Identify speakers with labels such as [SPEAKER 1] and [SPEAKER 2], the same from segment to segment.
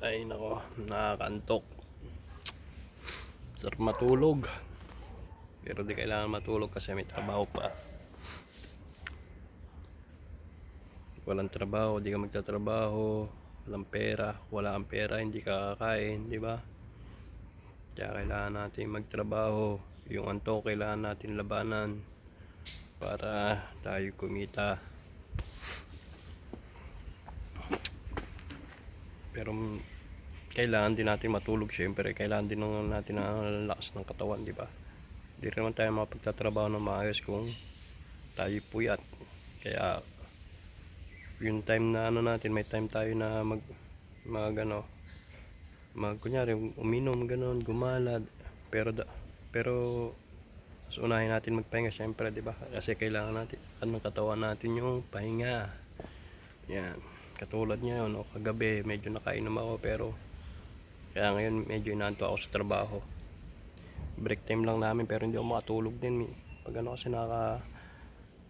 [SPEAKER 1] Ay nako, nakakantok. Sarap matulog. Pero di kailangan matulog kasi may trabaho pa. Walang trabaho, di ka magtatrabaho. Walang pera, wala kang pera, hindi ka kakain, di ba? Kaya kailangan natin magtrabaho. Yung antok kailangan natin labanan para tayo kumita. Pero kailangan din natin matulog, syempre. Kailangan din natin ang lakas ng katawan, di ba? Hindi rin naman tayo mapagtatrabaho ng maayos kung tayo puyat. Kaya yung time na natin, may time tayo na kunyari uminom ganon, gumalad. Pero mas unahin natin magpahinga, syempre, di ba? Kasi kailangan natin ng katawan natin yung pahinga. Yan. Katulad ngayon, kagabi medyo nakainom ako, pero kaya ngayon medyo inaanto ako sa trabaho. Break time lang namin pero hindi ako makatulog din. Pag kasi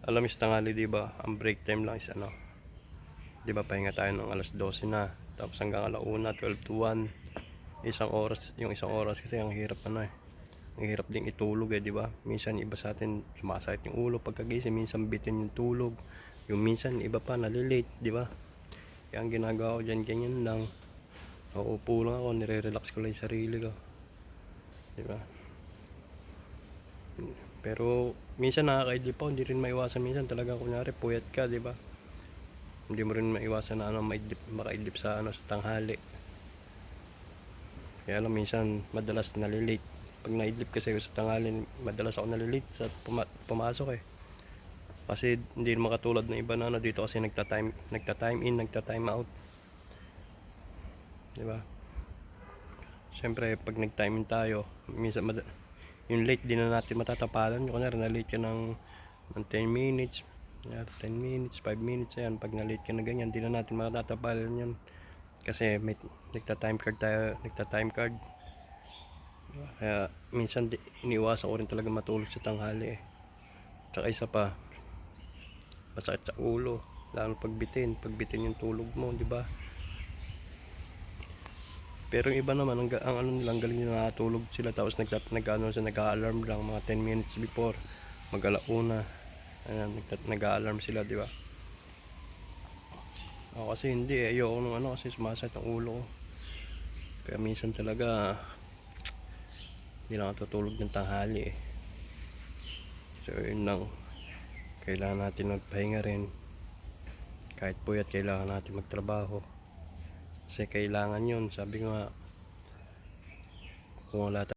[SPEAKER 1] alamis tangali, di ba? Ang break time lang is di ba, pahinga tayo ng alas 12 na, tapos hanggang alauna, 12 to 1, yung isang oras kasi ang hirap ang hirap ding itulog di ba? Minsan iba sa atin sumasakit yung ulo pagkagising, minsan bitin yung tulog, yung minsan iba pa nalilate, di ba? Kaya ang ginagawa ko dyan, ganyan lang, uupo lang ako, nire-relax ko lang yung sarili ko, di ba? Pero minsan nakakaidlip pa, hindi rin maiwasan, minsan talaga kunyari puyat ka, di ba? Hindi mo rin maiwasan na makaidlip sa sa tanghali. Kaya lang minsan madalas nalilate. Pag naidlip kasi sa tanghali, madalas ako nalilate sa pumasok kasi hindi makatulad ng iba na dito kasi nagta-time in, nagta-time out, di ba? Siyempre pag nag-time in tayo, minsan yung late din na natin matatapalan. Kunyari na late ka ng 10 minutes, 10 minutes, 5 minutes, ayan, pag na-late ka na ganyan, di na natin matatapalan yan kasi may nagta-time card. Kaya minsan iniwasan ko rin talaga matulog sa tanghali tsaka isa pa, masakit sa ulo lalo pag bitin yung tulog mo, di ba? Pero yung iba naman ang nilang galing nila, nakatulog sila tapos nag-alarm lang mga 10 minutes before mag-alauna. Ayan, nag-alarm sila, di ba? Ako kasi hindi ayoko nung kasi sumasakit ang ulo ko. Kaya minsan talaga hindi lang ako tutulog ng tanghali So yun lang, kailangan natin magpahinga rin. Kahit puyat, kailangan natin magtrabaho kasi kailangan yun. Sabi ko nga, kung wala